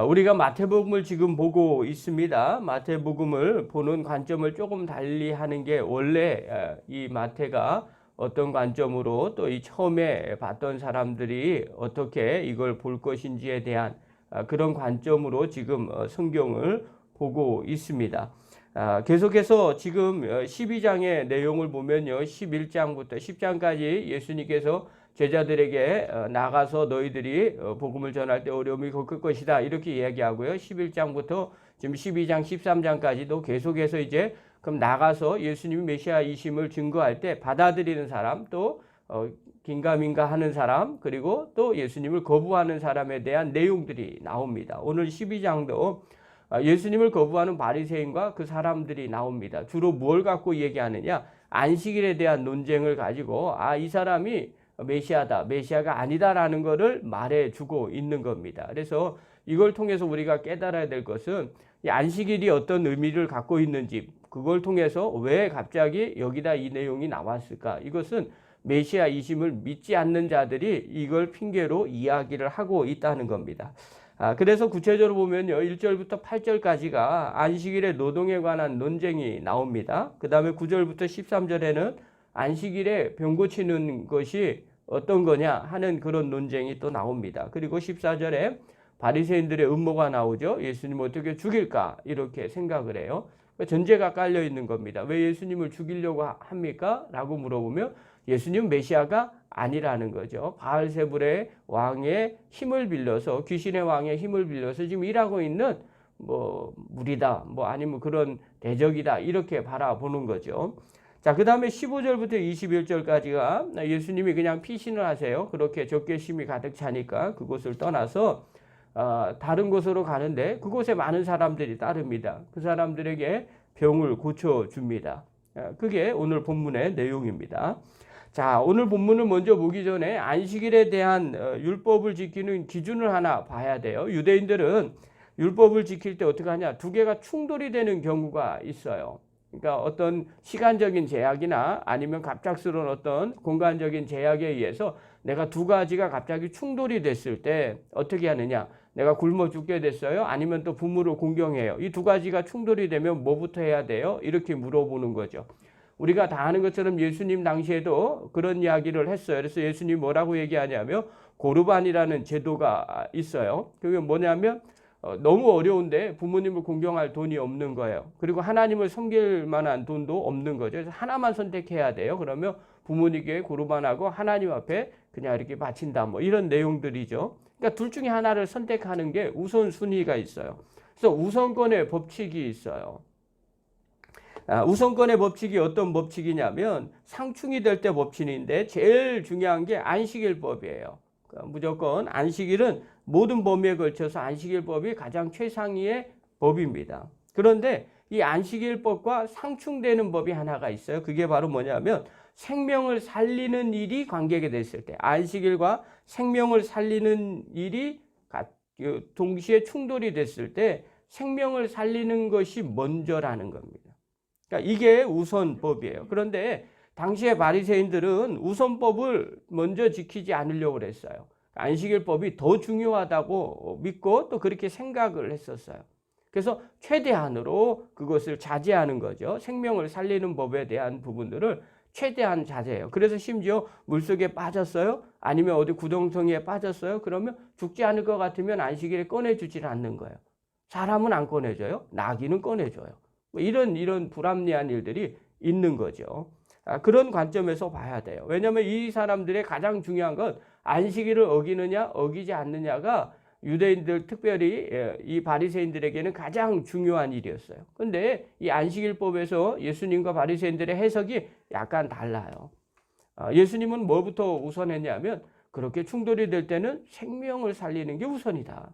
우리가 마태복음을 지금 보고 있습니다. 마태복음을 보는 관점을 조금 달리 하는 게 원래 이 마태가 어떤 관점으로 또 이 처음에 봤던 사람들이 어떻게 이걸 볼 것인지에 대한 그런 관점으로 지금 성경을 보고 있습니다. 계속해서 지금 12장의 내용을 보면요. 11장부터 10장까지 예수님께서 제자들에게 나가서 너희들이 복음을 전할 때 어려움이 겪을 것이다 이렇게 이야기하고요. 11장부터 지금 12장 13장까지도 계속해서 이제 그럼 나가서 예수님이 메시아이심을 증거할 때 받아들이는 사람 또 긴가민가 하는 사람 그리고 또 예수님을 거부하는 사람에 대한 내용들이 나옵니다. 오늘 12장도 예수님을 거부하는 바리새인과 그 사람들이 나옵니다. 주로 뭘 갖고 얘기하느냐? 안식일에 대한 논쟁을 가지고 이 사람이 메시아다, 메시아가 아니다라는 것을 말해주고 있는 겁니다. 그래서 이걸 통해서 우리가 깨달아야 될 것은 이 안식일이 어떤 의미를 갖고 있는지 그걸 통해서 왜 갑자기 여기다 이 내용이 나왔을까? 이것은 메시아이심을 믿지 않는 자들이 이걸 핑계로 이야기를 하고 있다는 겁니다. 그래서 구체적으로 보면요. 1절부터 8절까지가 안식일의 노동에 관한 논쟁이 나옵니다. 그 다음에 9절부터 13절에는 안식일에 병 고치는 것이 어떤 거냐 하는 그런 논쟁이 또 나옵니다. 그리고 14절에 바리새인들의 음모가 나오죠. 예수님 어떻게 죽일까 이렇게 생각을 해요. 전제가 깔려 있는 겁니다. 왜 예수님을 죽이려고 합니까? 라고 물어보면 예수님은 메시아가 아니라는 거죠. 바알세불의 왕의 힘을 빌려서 귀신의 왕의 힘을 빌려서 지금 일하고 있는 무리다 아니면 그런 대적이다 이렇게 바라보는 거죠. 자, 그 다음에 15절부터 21절까지가 예수님이 그냥 피신을 하세요. 그렇게 적개심이 가득 차니까 그곳을 떠나서 다른 곳으로 가는데 그곳에 많은 사람들이 따릅니다. 그 사람들에게 병을 고쳐줍니다. 그게 오늘 본문의 내용입니다. 자, 오늘 본문을 먼저 보기 전에 안식일에 대한 율법을 지키는 기준을 하나 봐야 돼요. 유대인들은 율법을 지킬 때 어떻게 하냐? 두 개가 충돌이 되는 경우가 있어요. 그러니까 어떤 시간적인 제약이나 아니면 갑작스러운 어떤 공간적인 제약에 의해서 내가 두 가지가 갑자기 충돌이 됐을 때 어떻게 하느냐? 내가 굶어 죽게 됐어요? 아니면 또 부모를 공경해요? 이 두 가지가 충돌이 되면 뭐부터 해야 돼요? 이렇게 물어보는 거죠. 우리가 다 아는 것처럼 예수님 당시에도 그런 이야기를 했어요. 그래서 예수님이 뭐라고 얘기하냐면 고르반이라는 제도가 있어요. 그게 뭐냐면 너무 어려운데 부모님을 공경할 돈이 없는 거예요. 그리고 하나님을 섬길 만한 돈도 없는 거죠. 그래서 하나만 선택해야 돼요. 그러면 부모님께 고르반하고 하나님 앞에 그냥 이렇게 바친다. 이런 내용들이죠. 그러니까 둘 중에 하나를 선택하는 게 우선순위가 있어요. 그래서 우선권의 법칙이 있어요. 우선권의 법칙이 어떤 법칙이냐면 상충이 될 때 법칙인데 제일 중요한 게 안식일법이에요. 그러니까 무조건 안식일은 모든 범위에 걸쳐서 안식일법이 가장 최상위의 법입니다. 그런데 이 안식일법과 상충되는 법이 하나가 있어요. 그게 바로 뭐냐면 생명을 살리는 일이 관계가 됐을 때 안식일과 생명을 살리는 일이 동시에 충돌이 됐을 때 생명을 살리는 것이 먼저라는 겁니다. 그러니까 이게 우선법이에요. 그런데 당시의 바리새인들은 우선법을 먼저 지키지 않으려고 그랬어요. 안식일법이 더 중요하다고 믿고 또 그렇게 생각을 했었어요. 그래서 최대한으로 그것을 자제하는 거죠. 생명을 살리는 법에 대한 부분들을 최대한 자제해요. 그래서 심지어 물속에 빠졌어요? 아니면 어디 구덩텅이에 빠졌어요? 그러면 죽지 않을 것 같으면 안식일에 꺼내주질 않는 거예요. 사람은 안 꺼내줘요. 나귀는 꺼내줘요. 이런 불합리한 일들이 있는 거죠. 그런 관점에서 봐야 돼요. 왜냐하면 이 사람들의 가장 중요한 건 안식일을 어기느냐 어기지 않느냐가 유대인들 특별히 이 바리새인들에게는 가장 중요한 일이었어요. 그런데 이 안식일법에서 예수님과 바리새인들의 해석이 약간 달라요. 예수님은 뭐부터 우선했냐면 그렇게 충돌이 될 때는 생명을 살리는 게 우선이다.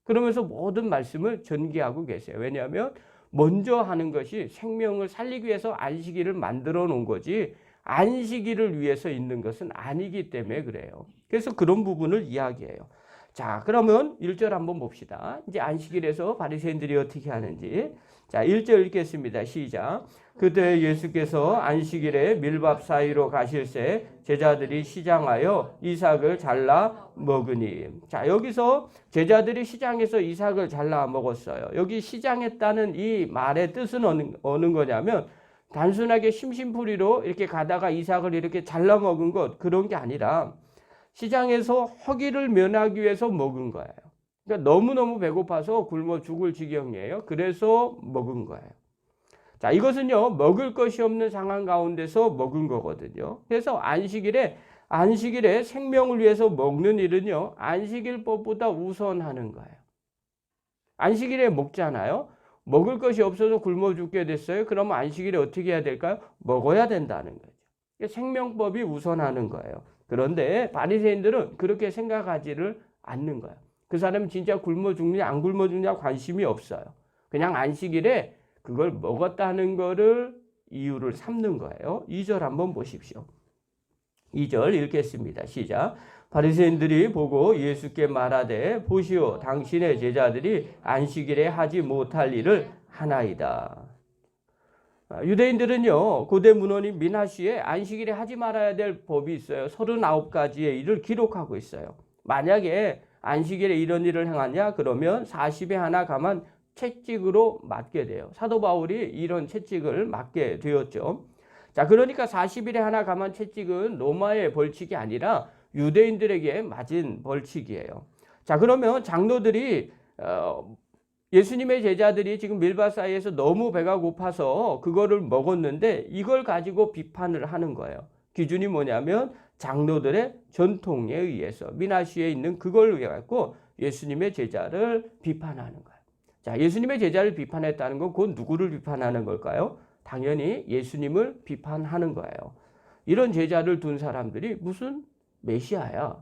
그러면서 모든 말씀을 전개하고 계세요. 왜냐하면 먼저 하는 것이 생명을 살리기 위해서 안식일을 만들어 놓은 거지 안식일을 위해서 있는 것은 아니기 때문에 그래요. 그래서 그런 부분을 이야기해요. 자, 그러면 1절 한번 봅시다. 이제 안식일에서 바리새인들이 어떻게 하는지. 자, 1절 읽겠습니다. 시작. 그때 예수께서 안식일에 밀밥 사이로 가실새 제자들이 시장하여 이삭을 잘라 먹으니. 자, 여기서 제자들이 시장에서 이삭을 잘라 먹었어요. 여기 시장했다는 이 말의 뜻은 어느 거냐면 단순하게 심심풀이로 이렇게 가다가 이삭을 이렇게 잘라 먹은 것, 그런 게 아니라 시장에서 허기를 면하기 위해서 먹은 거예요. 그러니까 너무너무 배고파서 굶어 죽을 지경이에요. 그래서 먹은 거예요. 자, 이것은요, 먹을 것이 없는 상황 가운데서 먹은 거거든요. 그래서 안식일에 생명을 위해서 먹는 일은요, 안식일법보다 우선하는 거예요. 안식일에 먹잖아요. 먹을 것이 없어서 굶어 죽게 됐어요. 그러면 안식일에 어떻게 해야 될까요? 먹어야 된다는 거죠. 생명법이 우선하는 거예요. 그런데 바리새인들은 그렇게 생각하지를 않는 거예요. 그 사람은 진짜 굶어 죽느냐 안 굶어 죽느냐 관심이 없어요. 그냥 안식일에 그걸 먹었다는 거를 이유를 삼는 거예요. 2절 한번 보십시오. 2절 읽겠습니다. 시작. 바리새인들이 보고 예수께 말하되 보시오 당신의 제자들이 안식일에 하지 못할 일을 하나이다. 유대인들은요, 고대 문헌인 미나시에 안식일에 하지 말아야 될 법이 있어요. 39가지의 일을 기록하고 있어요. 만약에 안식일에 이런 일을 행하냐 그러면 40에 하나 가만 채찍으로 맞게 돼요. 사도 바울이 이런 채찍을 맞게 되었죠. 자, 그러니까 40일에 하나 가만 채찍은 로마의 벌칙이 아니라 유대인들에게 맞은 벌칙이에요. 자, 그러면 장로들이 예수님의 제자들이 지금 밀밭 사이에서 너무 배가 고파서 그거를 먹었는데 이걸 가지고 비판을 하는 거예요. 기준이 뭐냐면 장로들의 전통에 의해서 미나시에 있는 그걸 의해 갖고 예수님의 제자를 비판하는 거예요. 자, 예수님의 제자를 비판했다는 건 곧 누구를 비판하는 걸까요? 당연히 예수님을 비판하는 거예요. 이런 제자를 둔 사람들이 무슨 메시아야?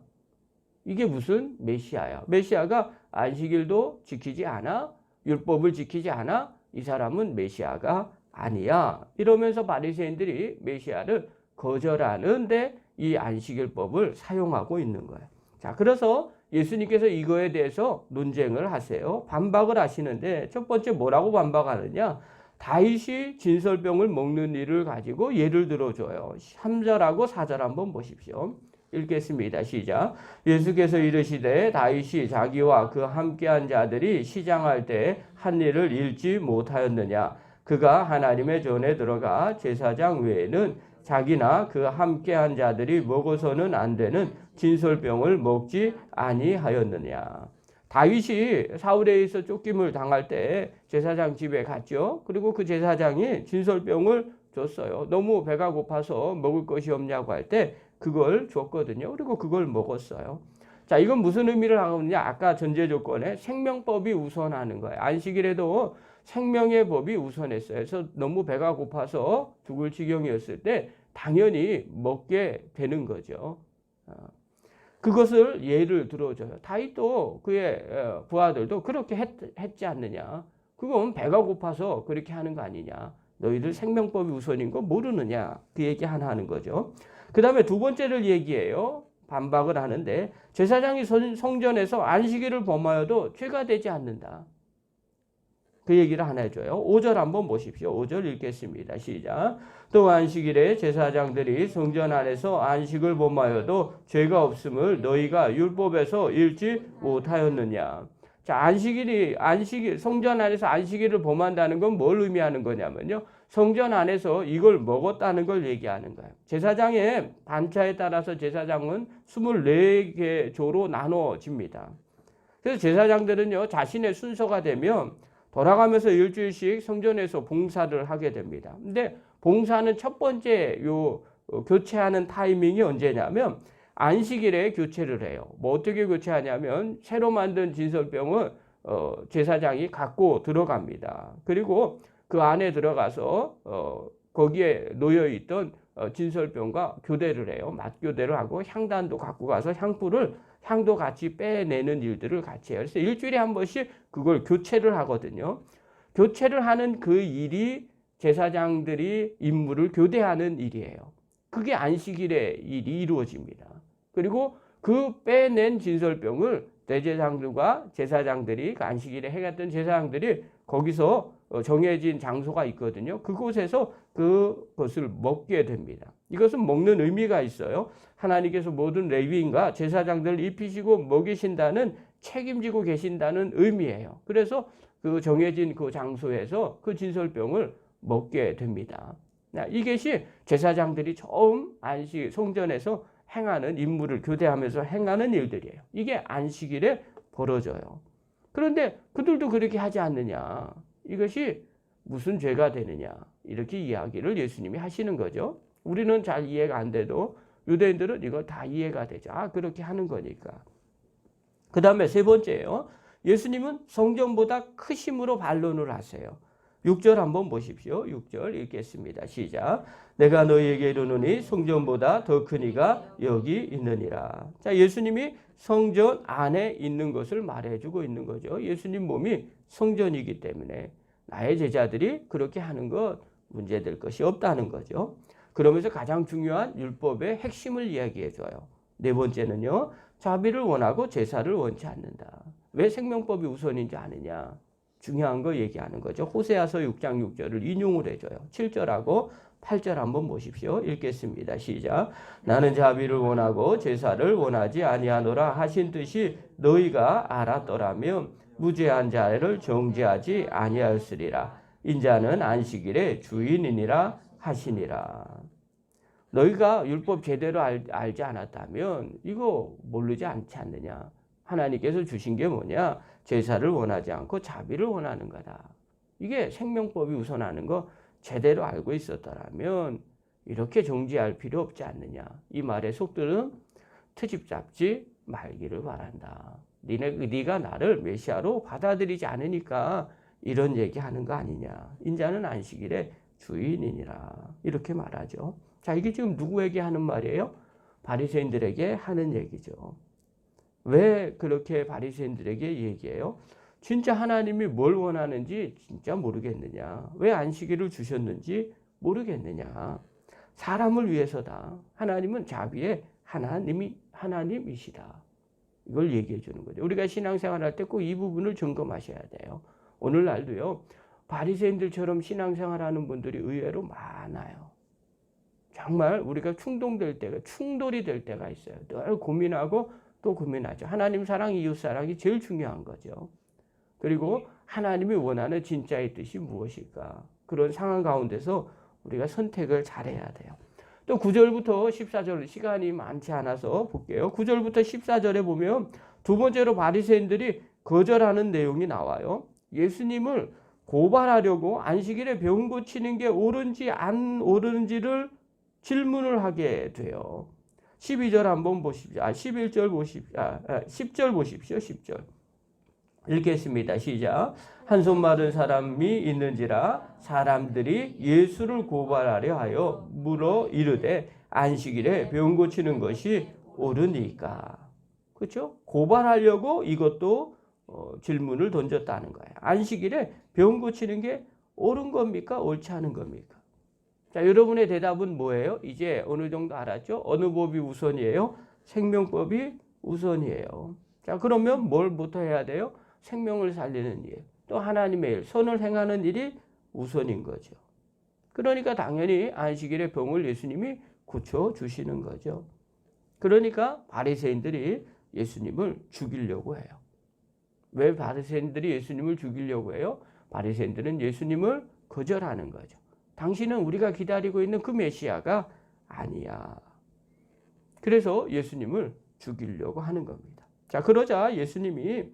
이게 무슨 메시아야? 메시아가 안식일도 지키지 않아? 율법을 지키지 않아? 이 사람은 메시아가 아니야. 이러면서 바리새인들이 메시아를 거절하는데 이 안식일법을 사용하고 있는 거예요. 자, 그래서 예수님께서 이거에 대해서 논쟁을 하세요. 반박을 하시는데 첫 번째 뭐라고 반박하느냐? 다윗이 진설병을 먹는 일을 가지고 예를 들어줘요. 3절하고 4절 한번 보십시오. 읽겠습니다. 시작. 예수께서 이르시되 다윗이 자기와 그 함께한 자들이 시장할 때 한 일을 잃지 못하였느냐? 그가 하나님의 전에 들어가 제사장 외에는 자기나 그 함께한 자들이 먹어서는 안 되는 진설병을 먹지 아니하였느냐? 다윗이 사울에 의해서 쫓김을 당할 때 제사장 집에 갔죠. 그리고 그 제사장이 진설병을 줬어요. 너무 배가 고파서 먹을 것이 없냐고 할 때 그걸 줬거든요. 그리고 그걸 먹었어요. 자, 이건 무슨 의미를 하느냐? 아까 전제 조건에 생명법이 우선하는 거예요. 안식일에도 생명의 법이 우선했어요. 그래서 너무 배가 고파서 죽을 지경이었을 때 당연히 먹게 되는 거죠. 그것을 예를 들어줘요. 다윗도 그의 부하들도 그렇게 했지 않느냐. 그건 배가 고파서 그렇게 하는 거 아니냐. 너희들 생명법이 우선인 거 모르느냐. 그 얘기 하나 하는 거죠. 그 다음에 두 번째를 얘기해요. 반박을 하는데 제사장이 성전에서 안식일을 범하여도 죄가 되지 않는다. 그 얘기를 하나 해줘요. 5절 한번 보십시오. 5절 읽겠습니다. 시작. 또 안식일에 제사장들이 성전 안에서 안식을 범하여도 죄가 없음을 너희가 율법에서 읽지 못하였느냐. 자, 성전 안에서 안식일을 범한다는 건 뭘 의미하는 거냐면요. 성전 안에서 이걸 먹었다는 걸 얘기하는 거예요. 제사장의 반차에 따라서 제사장은 24개 조로 나눠집니다. 그래서 제사장들은요, 자신의 순서가 되면 돌아가면서 일주일씩 성전에서 봉사를 하게 됩니다. 근데 봉사는 첫 번째 교체하는 타이밍이 언제냐면 안식일에 교체를 해요. 뭐 어떻게 교체하냐면 새로 만든 진설병을 제사장이 갖고 들어갑니다. 그리고 그 안에 들어가서 거기에 놓여 있던 진설병과 교대를 해요. 맞교대를 하고 향단도 갖고 가서 향도 같이 빼내는 일들을 같이 해요. 그래서 일주일에 한 번씩 그걸 교체를 하거든요. 교체를 하는 그 일이 제사장들이 임무를 교대하는 일이에요. 그게 안식일의 일이 이루어집니다. 그리고 그 빼낸 진설병을 대제사장들과 제사장들이 그 안식일에 행했던 제사장들이 거기서 정해진 장소가 있거든요. 그곳에서 그것을 먹게 됩니다. 이것은 먹는 의미가 있어요. 하나님께서 모든 레위인과 제사장들을 입히시고 먹이신다는 책임지고 계신다는 의미예요. 그래서 그 정해진 그 장소에서 그 진설병을 먹게 됩니다. 이것이 제사장들이 처음 안식 성전에서 행하는 임무를 교대하면서 행하는 일들이에요. 이게 안식일에 벌어져요. 그런데 그들도 그렇게 하지 않느냐. 이것이 무슨 죄가 되느냐. 이렇게 이야기를 예수님이 하시는 거죠. 우리는 잘 이해가 안 돼도 유대인들은 이걸 다 이해가 되죠. 아, 그렇게 하는 거니까. 그 다음에 세 번째예요. 예수님은 성전보다 크심으로 반론을 하세요. 6절 한번 보십시오. 6절 읽겠습니다. 시작. 내가 너희에게 이르노니 성전보다 더 큰 이가 여기 있느니라. 자, 예수님이 성전 안에 있는 것을 말해주고 있는 거죠. 예수님 몸이 성전이기 때문에 나의 제자들이 그렇게 하는 것 문제될 것이 없다는 거죠. 그러면서 가장 중요한 율법의 핵심을 이야기해줘요. 네 번째는요. 자비를 원하고 제사를 원치 않는다. 왜 생명법이 우선인지 아느냐. 중요한 거 얘기하는 거죠. 호세아서 6장 6절을 인용을 해줘요. 7절하고 8절 한번 보십시오. 읽겠습니다. 시작. 나는 자비를 원하고 제사를 원하지 아니하노라 하신 뜻이 너희가 알았더라면 무죄한 자를 정죄하지 아니하였으리라. 인자는 안식일의 주인이니라 하시니라. 너희가 율법 제대로 알지 않았다면 이거 모르지 않지 않느냐. 하나님께서 주신 게 뭐냐? 제사를 원하지 않고 자비를 원하는 거다. 이게 생명법이 우선하는 거 제대로 알고 있었더라면 이렇게 정죄할 필요 없지 않느냐. 이 말의 속들은 트집 잡지 말기를 바란다. 네가 나를 메시아로 받아들이지 않으니까 이런 얘기하는 거 아니냐. 인자는 안식일의 주인이니라. 이렇게 말하죠. 자, 이게 지금 누구에게 하는 말이에요? 바리새인들에게 하는 얘기죠. 왜 그렇게 바리새인들에게 얘기해요? 진짜 하나님이 뭘 원하는지 진짜 모르겠느냐? 왜 안식일을 주셨는지 모르겠느냐? 사람을 위해서다. 하나님은 자비의 하나님이시다. 이걸 얘기해 주는 거죠. 우리가 신앙생활 할 때 꼭 이 부분을 점검하셔야 돼요. 오늘날도요. 바리새인들처럼 신앙생활하는 분들이 의외로 많아요. 정말 우리가 충돌이 될 때가 있어요. 늘 고민하고 또 고민하죠. 하나님 사랑, 이웃 사랑이 제일 중요한 거죠. 그리고 하나님이 원하는 진짜의 뜻이 무엇일까? 그런 상황 가운데서 우리가 선택을 잘해야 돼요. 또 9절부터 14절 시간이 많지 않아서 볼게요. 9절부터 14절에 보면 두 번째로 바리새인들이 거절하는 내용이 나와요. 예수님을 고발하려고 안식일에 병 고치는 게 옳은지 안 옳은지를 질문을 하게 돼요. 12절 한번 보십시오. 11절 보십시오. 10절 보십시오. 10절. 읽겠습니다. 시작. 한손 마른 사람이 있는지라 사람들이 예수를 고발하려 하여 물어 이르되 안식일에 병 고치는 것이 옳으니까. 그렇죠? 고발하려고 이것도 질문을 던졌다는 거예요. 안식일에 병 고치는 게 옳은 겁니까? 옳지 않은 겁니까? 자, 여러분의 대답은 뭐예요? 이제 어느 정도 알았죠? 어느 법이 우선이에요? 생명법이 우선이에요. 자, 그러면 뭘부터 해야 돼요? 생명을 살리는 일, 또 하나님의 일, 선을 행하는 일이 우선인 거죠. 그러니까 당연히 안식일의 병을 예수님이 고쳐주시는 거죠. 그러니까 바리새인들이 예수님을 죽이려고 해요. 왜 바리새인들이 예수님을 죽이려고 해요? 바리새인들은 예수님을 거절하는 거죠. 당신은 우리가 기다리고 있는 그 메시아가 아니야. 그래서 예수님을 죽이려고 하는 겁니다. 자, 그러자 예수님이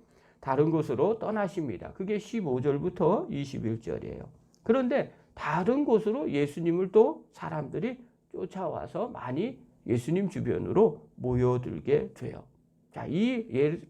다른 곳으로 떠나십니다. 그게 15절부터 21절이에요. 그런데 다른 곳으로 예수님을 또 사람들이 쫓아와서 많이 예수님 주변으로 모여들게 돼요. 자,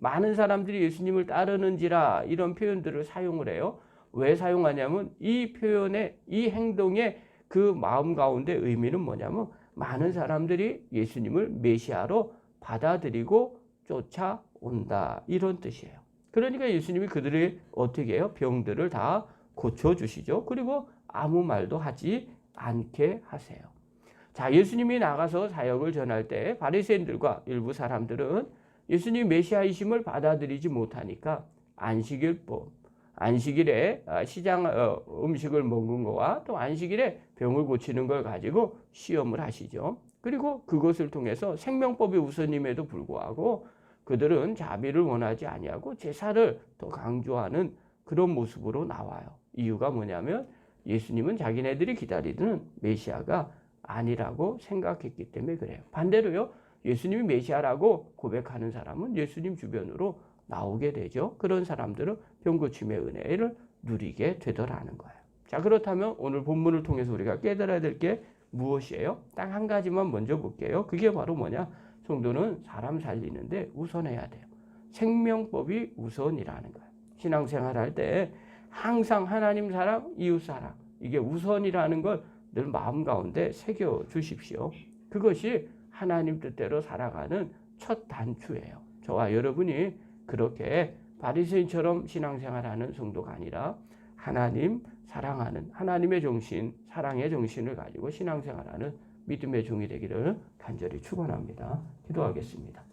많은 사람들이 예수님을 따르는지라 이런 표현들을 사용을 해요. 왜 사용하냐면 이 표현의 이 행동의 그 마음 가운데 의미는 뭐냐면 많은 사람들이 예수님을 메시아로 받아들이고 쫓아온다 이런 뜻이에요. 그러니까 예수님이 그들의 어떻게 해요? 병들을 다 고쳐주시죠. 그리고 아무 말도 하지 않게 하세요. 자, 예수님이 나가서 사역을 전할 때 바리새인들과 일부 사람들은 예수님 메시아이심을 받아들이지 못하니까 안식일법, 안식일에 시장 음식을 먹는 거와 또 안식일에 병을 고치는 걸 가지고 시험을 하시죠. 그리고 그것을 통해서 생명법이 우선임에도 불구하고 그들은 자비를 원하지 아니하고 제사를 더 강조하는 그런 모습으로 나와요. 이유가 뭐냐면 예수님은 자기네들이 기다리던 메시아가 아니라고 생각했기 때문에 그래요. 반대로요. 예수님이 메시아라고 고백하는 사람은 예수님 주변으로 나오게 되죠. 그런 사람들은 병고침의 은혜를 누리게 되더라는 거예요. 자, 그렇다면 오늘 본문을 통해서 우리가 깨달아야 될 게 무엇이에요? 딱 한 가지만 먼저 볼게요. 그게 바로 뭐냐? 성도는 사람 살리는데 우선해야 돼요. 생명법이 우선이라는 거예요. 신앙생활 할 때 항상 하나님 사랑, 이웃 사랑 이게 우선이라는 걸 늘 마음 가운데 새겨 주십시오. 그것이 하나님 뜻대로 살아가는 첫 단추예요. 저와 여러분이 그렇게 바리새인처럼 신앙생활하는 성도가 아니라 하나님 사랑하는 하나님의 정신, 사랑의 정신을 가지고 신앙생활하는 믿음의 종이 되기를 간절히 축원합니다. 기도하겠습니다.